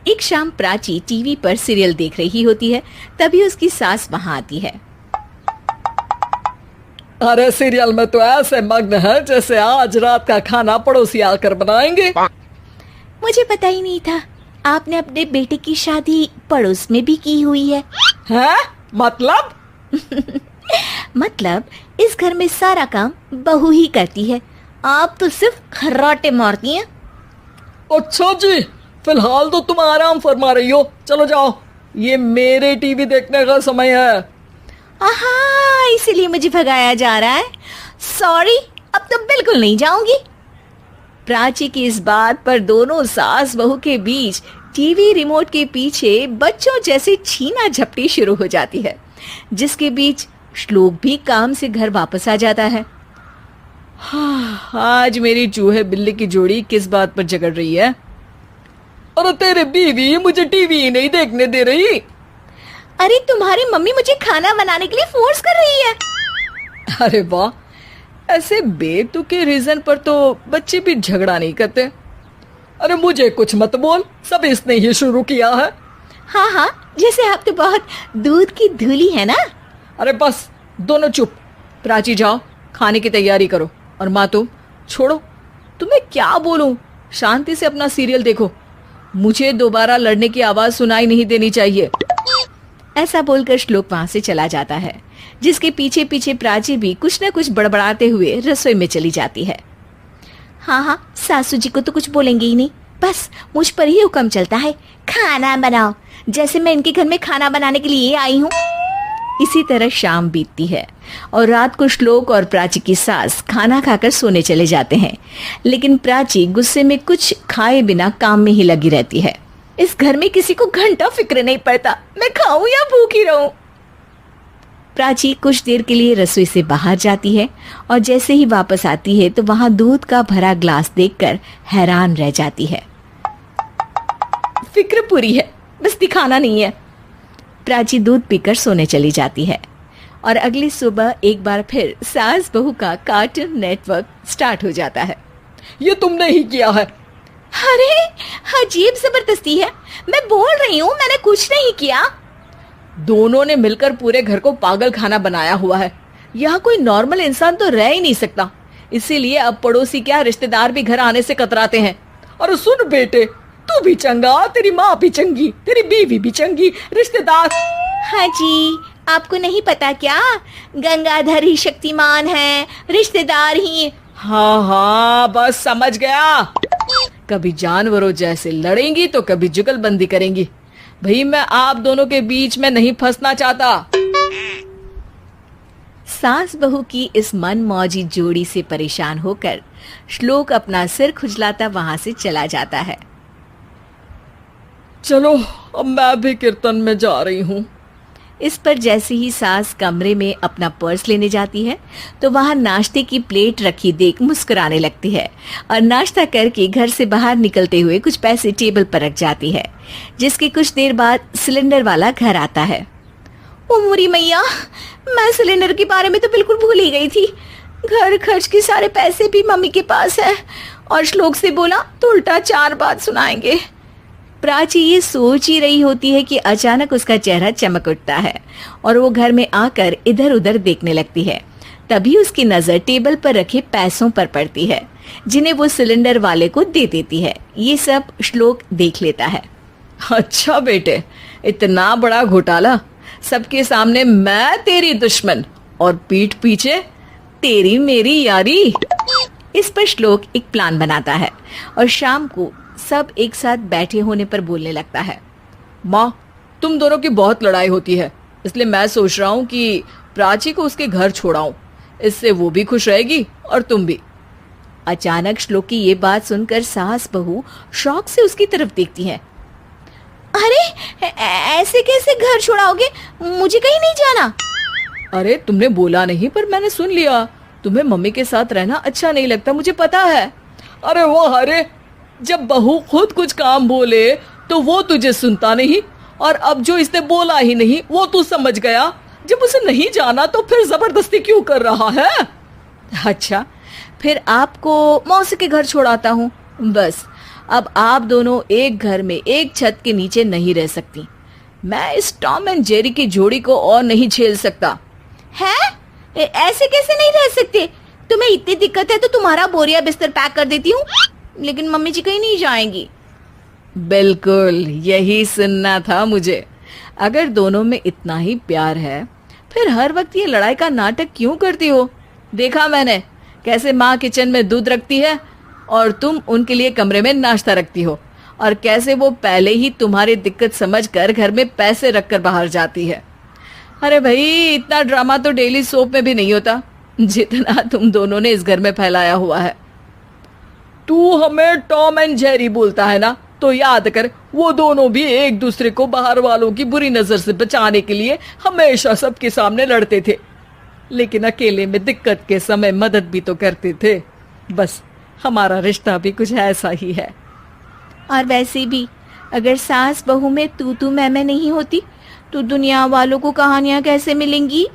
एक शाम प्राची टीवी पर सीरियल देख रही होती है। तभी उसकी सास वहां आती है। अरे सीरियल में तो ऐसे मग्न है जैसे आज रात का खाना पड़ोसी आकर बनाएंगे। मुझे पता ही नहीं था आपने अपने बेटे की शादी पड़ोस में भी की हुई है। हैं? मतलब? मतलब इस घर में सारा काम बहू ही करती है, आप तो सिर्फ खर्राटे मारती हैं। अच्छा जी, फिलहाल तो तुम आराम फरमा रही हो, चलो जाओ, ये मेरे टीवी देखने का समय है। आहा, इसीलिए मुझे भगाया जा रहा है। सॉरी, अब तो बिल्कुल नहीं जाऊंगी। प्राची की इस बात पर दोनों सास बहू के बीच टीवी रिमोट के पीछे बच्चों जैसे छीना झपटी शुरू हो जाती है, जिसके बीच श्लोक भी काम से घर वापस आ जाता है। आज मेरी चूहे बिल्ली की जोड़ी किस बात पर झगड़ रही है? अरे तेरे बीवी मुझे टीवी ही नहीं देखने दे रही। अरे तुम्हारी मम्मी मुझे खाना बनाने के लिए फोर्स कर रही है। अरे वाह, ऐसे बेतुके रीजन पर तो बच्चे भी झगड़ा नहीं करते। अरे मुझे कुछ मत बोल, सब इसने ही शुरू किया है। हाँ हाँ, जैसे आप तो बहुत दूध की धूली है ना। अरे बस दोनों चुप। प्राची जाओ, खाने की तैयारी करो। और माँ तुम छोड़ो, तुम्हें क्या बोलूं, शांति से अपना सीरियल देखो, मुझे दोबारा लड़ने की आवाज सुनाई नहीं देनी चाहिए। ऐसा बोलकर श्लोक वहां से चला जाता है, जिसके पीछे पीछे प्राची भी कुछ न कुछ बड़बड़ाते हुए रसोई में चली जाती है। हाँ हाँ, सासू जी को तो कुछ बोलेंगे ही नहीं, बस मुझ पर ही हुक्म चलता है, खाना बनाओ, जैसे मैं इनके घर में खाना बनाने के लिए आई हूँ। इसी तरह शाम बीतती है और रात को श्लोक और प्राची की सास खाना खाकर सोने चले जाते हैं, लेकिन प्राची गुस्से में कुछ खाए बिना काम में ही लगी रहती है। इस घर में किसी को घंटा फिक्र नहीं पड़ता, मैं खाऊं या भूखी रहूं। प्राची कुछ देर के लिए रसोई से बाहर जाती है और जैसे ही वापस आती है तो वहां दूध का भरा ग्लास देखकर हैरान रह जाती है। फिक्र पूरी है, बस दिखाना नहीं है। प्राची दूध पीकर सोने चली जाती है और अगली सुबह एक बार फिर सास बहू का कार्टून नेटवर्क स्टार्ट हो जाता है। ये तुमने ही किया है। अरे अजीब जबरदस्ती है, मैं बोल रही हूँ मैंने कुछ नहीं किया। दोनों ने मिलकर पूरे घर को पागल खाना बनाया हुआ है। यहाँ कोई नॉर्मल इंसान तो रह ही नहीं सकता, इसीलिए अब पड़ोसी क्या रिश्तेदार भी घर आने से कतराते हैं। और सुन बेटे, तू भी चंगा, तेरी माँ भी चंगी, तेरी बीवी भी चंगी, रिश्तेदार। हाँ जी, आपको नहीं पता क्या, गंगाधर ही शक्तिमान है, रिश्तेदार ही। हाँ हाँ, बस समझ गया। कभी जानवरों जैसे लड़ेंगी तो कभी जुगलबंदी करेंगी। भाई मैं आप दोनों के बीच में नहीं फंसना चाहता। सास बहू की इस मनमौजी जोड़ी से परेशान होकर श्लोक अपना सिर खुजलाता वहां से चला जाता है। चलो अब मैं भी कीर्तन में जा रही हूँ। इस पर जैसे ही सास कमरे में अपना पर्स लेने जाती है तो वहां नाश्ते की प्लेट रखी देख मुस्कुराने लगती है और नाश्ता करके घर से बाहर निकलते हुए कुछ पैसे टेबल पर रख जाती है, जिसके कुछ देर बाद सिलेंडर वाला घर आता है। ओ मुरी मैया, मैं सिलेंडर के बारे में तो बिल्कुल भूल ही गई थी। घर खर्च के सारे पैसे भी मम्मी के पास है और श्लोक से बोला तो उल्टा 4 बात सुनाएंगे। प्राची ये सोच ही रही होती है कि अचानक उसका चेहरा चमक उठता है और वो घर में आकर इधर उधर देखने लगती है। तभी उसकी नजर टेबल पर रखे पैसों पर पड़ती है, जिन्हें वो सिलेंडर वाले को दे देती है। ये सब श्लोक देख लेता है। अच्छा बेटे, इतना बड़ा घोटाला, सबके सामने मैं तेरी दुश्मन और पीठ पीछे तेरी मेरी यारी। इस पर श्लोक एक प्लान बनाता है और शाम को सब एक साथ बैठे होने पर बोलने लगता है। माँ, तुम दोनों की बहुत लड़ाई होती है, इसलिए मैं सोच रहा हूँ कि प्राची को उसके घर छोड़ाऊं, इससे वो भी खुश रहेगी और तुम भी। अचानक श्लोक की ये बात सुनकर सास बहू शौक से उसकी तरफ देखती हैं। अरे ऐसे कैसे घर छोड़ाओगे, मुझे कहीं नहीं जाना। अरे तुमने बोला नहीं पर मैंने सुन लिया, तुम्हें मम्मी के साथ रहना अच्छा नहीं लगता, मुझे पता है। अरे वो अरे, जब बहू खुद कुछ काम बोले तो वो तुझे सुनता नहीं, और अब जो इसने बोला ही नहीं वो तू समझ गया। जब उसे नहीं जाना तो फिर जबरदस्ती क्यों कर रहा है? अच्छा, फिर आपको मौसी के घर छोड़ाता हूँ, बस अब आप दोनों एक घर में एक छत के नीचे नहीं रह सकती। मैं इस टॉम एंड जेरी की जोड़ी को और नहीं झेल सकता। है? ऐसे कैसे नहीं रह सकते? तुम्हें इतनी दिक्कत है तो तुम्हारा बोरिया बिस्तर पैक कर देती हूँ, लेकिन मम्मी जी कहीं नहीं जाएंगी। बिल्कुल यही सुनना था मुझे। अगर दोनों में इतना ही प्यार है फिर हर वक्त ये लड़ाई का नाटक क्यों करती हो? देखा मैंने कैसे माँ किचन में दूध रखती है और तुम उनके लिए कमरे में नाश्ता रखती हो, और कैसे वो पहले ही तुम्हारी दिक्कत समझकर घर में पैसे रखकर बाहर जाती है। अरे भाई, इतना ड्रामा तो डेली सोप में भी नहीं होता जितना तुम दोनों ने इस घर में फैलाया हुआ है। तू हमें टॉम एंड जेरी बोलता है ना, तो याद कर वो दोनों भी एक दूसरे को बाहर वालों की बुरी नजर से बचाने के लिए हमेशा सबके सामने लड़ते थे, लेकिन अकेले में दिक्कत के समय मदद भी तो करते थे। बस हमारा रिश्ता भी कुछ ऐसा ही है। और वैसे भी अगर सास बहू में तू मैं नहीं होती तो दुनिया वालों को कहानियां कैसे मिलेंगी?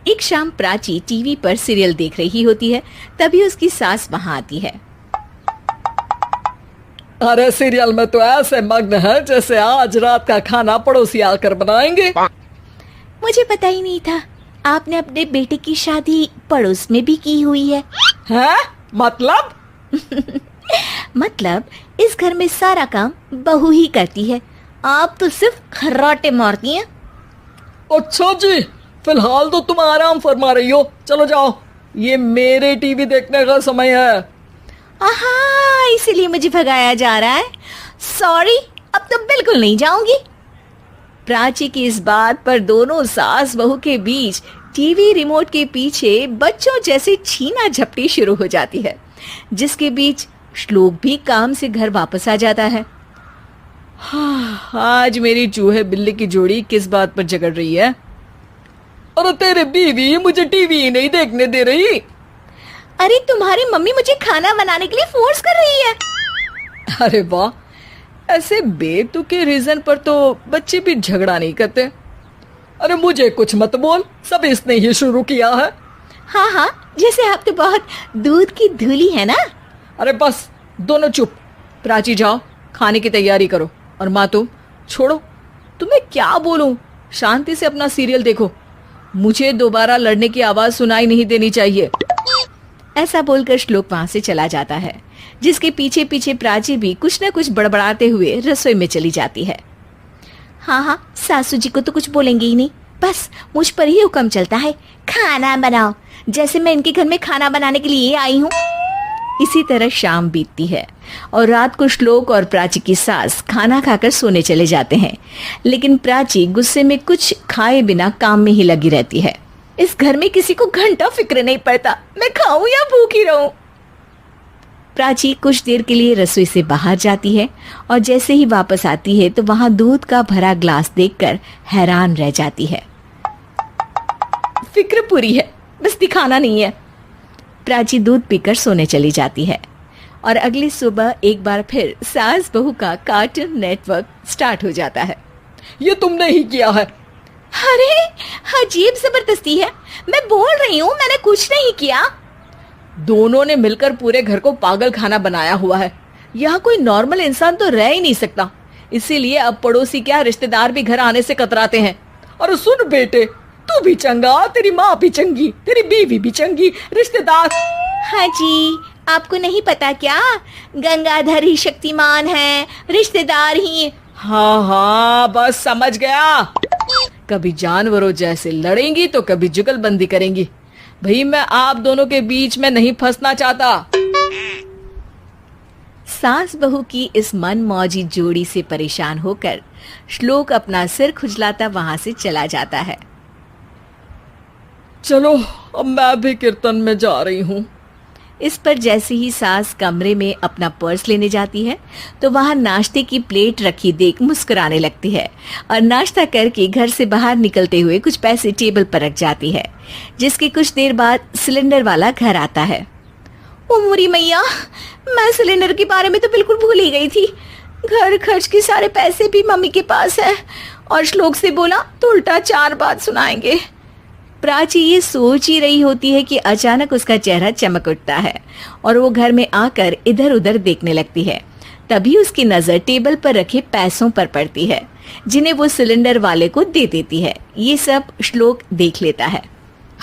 एक शाम प्राची टीवी पर सीरियल देख रही होती है, तभी उसकी सास वहां आती है। अरे सीरियल में तो ऐसे मग्न है जैसे आज रात का खाना पड़ोसी आकर बनाएंगे। मुझे पता ही नहीं था आपने अपने बेटे की शादी पड़ोस में भी की हुई है। हैं? मतलब? मतलब इस घर में सारा काम बहू ही करती है, आप तो सिर्फ खर्राटे मारती हैं। अच्छा जी, फिलहाल तो तुम आराम फरमा रही हो, चलो जाओ, ये मेरे टीवी देखने का समय है। आहा, इसीलिए मुझे भगाया जा रहा है। सॉरी, अब तो बिल्कुल नहीं जाऊंगी। प्राची की इस बात पर दोनों सास बहू के बीच टीवी रिमोट के पीछे बच्चों जैसे छीना झपटी शुरू हो जाती है, जिसके बीच श्लोक भी काम से घर वापस आ जाता है। हाँ, आज मेरी चूहे बिल्ली की जोड़ी किस बात पर झगड़ रही है? अरे तेरे बीवी मुझे टीवी ही नहीं देखने दे रही। अरे तुम्हारी मम्मी मुझे खाना बनाने के लिए फोर्स कर रही है। अरे वाह, ऐसे बेतुके रीजन पर तो बच्चे भी झगड़ा नहीं करते। अरे मुझे कुछ मत बोल, सब इसने ही शुरू किया है। हाँ हाँ, जैसे आप तो बहुत दूध की धूली है ना। अरे बस, दोनों चुप। प्राची जाओ, खाने की तैयारी करो, और माँ तुम छोड़ो, तुम्हें क्या बोलूं, शांति से अपना सीरियल देखो, मुझे दोबारा लड़ने की आवाज सुनाई नहीं देनी चाहिए। ऐसा बोलकर श्लोक वहां से चला जाता है, जिसके पीछे पीछे प्राची भी कुछ न कुछ बड़बड़ाते हुए रसोई में चली जाती है। हाँ हाँ, सासू जी को तो कुछ बोलेंगे ही नहीं, बस मुझ पर ही हुक्म चलता है, खाना बनाओ, जैसे मैं इनके घर में खाना बनाने के लिए आई हूँ। इसी तरह शाम बीतती है और रात को श्लोक और प्राची की सास खाना खाकर सोने चले जाते हैं, लेकिन प्राची गुस्से में कुछ खाए बिना काम में ही लगी रहती है। इस घर में किसी को घंटा फिक्र नहीं पड़ता, मैं खाऊं या भूखी रहूं। प्राची कुछ देर के लिए रसोई से बाहर जाती है और जैसे ही वापस आती है तो वहां दूध का भरा ग्लास देखकर हैरान रह जाती है। फिक्र पूरी है, बस दिखाना नहीं है। प्राची दूध पीकर सोने चली जाती है और अगली सुबह एक बार फिर सास बहू का कार्टून नेटवर्क स्टार्ट हो जाता है। ये तुमने ही किया है। अरे अजीब जबरदस्ती है, मैं बोल रही हूँ मैंने कुछ नहीं किया। दोनों ने मिलकर पूरे घर को पागल खाना बनाया हुआ है। यहाँ कोई नॉर्मल इंसान तो रह ही नहीं सकता, इसीलिए अब पड़ोसी क्या रिश्तेदार भी घर आने से कतराते हैं। और सुन बेटे, तू भी चंगा, तेरी माँ भी चंगी, तेरी बीवी भी चंगी, रिश्तेदार। हाँ जी, आपको नहीं पता क्या, गंगाधर ही शक्तिमान है, रिश्तेदार ही। हाँ हाँ, बस समझ गया। कभी जानवरों जैसे लड़ेंगी तो कभी जुगलबंदी करेंगी। भाई, मैं आप दोनों के बीच में नहीं फंसना चाहता। सास बहू की इस मन मौजी जोड़ी से परेशान होकर श्लोक अपना सिर खुजलाता वहां से चला जाता है। चलो, अब मैं भी कीर्तन में जा रही हूँ। इस पर जैसे ही सास कमरे में अपना पर्स लेने जाती है तो वहां नाश्ते की प्लेट रखी देख मुस्कुराने लगती है और नाश्ता करके घर से बाहर निकलते हुए कुछ पैसे टेबल पर रख जाती है, जिसके कुछ देर बाद सिलेंडर वाला घर आता है। ओ मोरी मैया, मैं सिलेंडर के बारे में तो बिल्कुल भूल ही गई थी। घर खर्च के सारे पैसे भी मम्मी के पास है और श्लोक से बोला तो उल्टा 4 बात सुनाएंगे। प्राची ये सोच ही रही होती है कि अचानक उसका चेहरा चमक उठता है और वो घर में आकर इधर उधर देखने लगती है। तभी उसकी नजर टेबल पर रखे पैसों पर पड़ती है जिन्हें वो सिलेंडर वाले को दे देती है। ये सब श्लोक देख लेता है।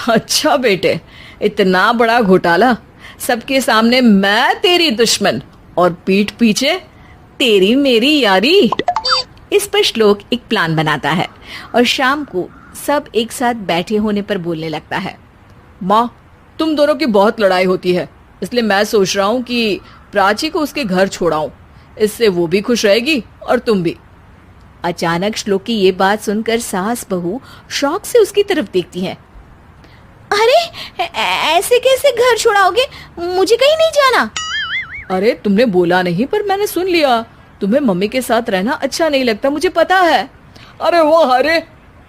अच्छा बेटे, इतना बड़ा घोटाला, सबके सामने मैं तेरी दुश्मन और पीठ पीछे तेरी मेरी यारी। इस पर श्लोक एक प्लान बनाता है और शाम को सब एक साथ बैठे होने पर बोलने लगता है। माँ, तुम दोनों की बहुत लड़ाई होती है, इसलिए मैं सोच रहा हूँ कि प्राची को उसके घर छोड़ाऊं। इससे वो भी खुश रहेगी और तुम भी। अचानक श्लोक की ये बात सुनकर सास बहू शौक से उसकी तरफ देखती हैं। अरे ऐसे कैसे घर छोड़ाओगे? मुझे कहीं नहीं जाना। अरे तुमने बोला नहीं पर मैंने सुन लिया। तुम्हें मम्मी के साथ रहना अच्छा नहीं लगता, मुझे पता है। अरे वो अरे,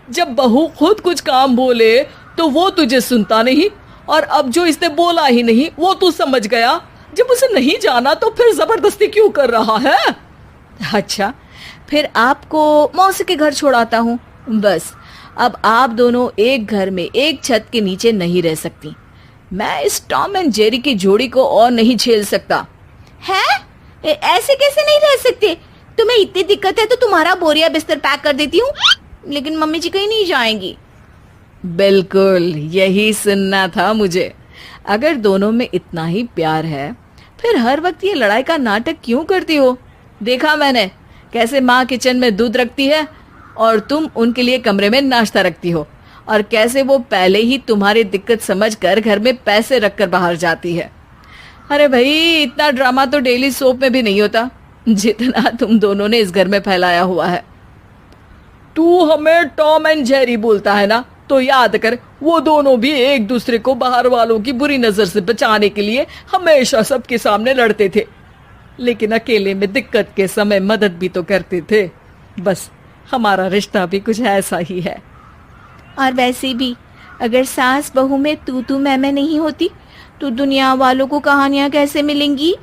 जब बहू खुद कुछ काम बोले तो वो तुझे सुनता नहीं, और अब जो इसने बोला ही नहीं वो तू समझ गया। जब उसे नहीं जाना तो फिर जबरदस्ती क्यों कर रहा है? अच्छा, फिर आपको मौसी के घर छोड़ाता हूँ। बस अब आप दोनों एक घर में एक छत के नीचे नहीं रह सकती। मैं इस टॉम एंड जेरी की जोड़ी को और नहीं झेल सकता। है? ऐसे कैसे नहीं रह सकते? तुम्हें इतनी दिक्कत है तो तुम्हारा बोरिया बिस्तर पैक कर देती हूँ, लेकिन मम्मी जी कहीं नहीं जाएंगी। बिल्कुल यही सुनना था मुझे। अगर दोनों में इतना ही प्यार है फिर हर वक्त ये लड़ाई का नाटक क्यों करती हो? देखा मैंने कैसे माँ किचन में दूध रखती है और तुम उनके लिए कमरे में नाश्ता रखती हो, और कैसे वो पहले ही तुम्हारी दिक्कत समझकर घर में पैसे रखकर बाहर जाती है। अरे भाई, इतना ड्रामा तो डेली सोप में भी नहीं होता जितना तुम दोनों ने इस घर में फैलाया हुआ है। तू हमें टॉम एंड जेरी बोलता है ना, तो याद कर वो दोनों भी एक दूसरे को बाहर वालों की बुरी नजर से बचाने के लिए हमेशा सबके सामने लड़ते थे, लेकिन अकेले में दिक्कत के समय मदद भी तो करते थे। बस हमारा रिश्ता भी कुछ ऐसा ही है। और वैसे भी अगर सास बहू में तू मैं नहीं होती तो दुनिया वालों को कहानियां कैसे मिलेंगी?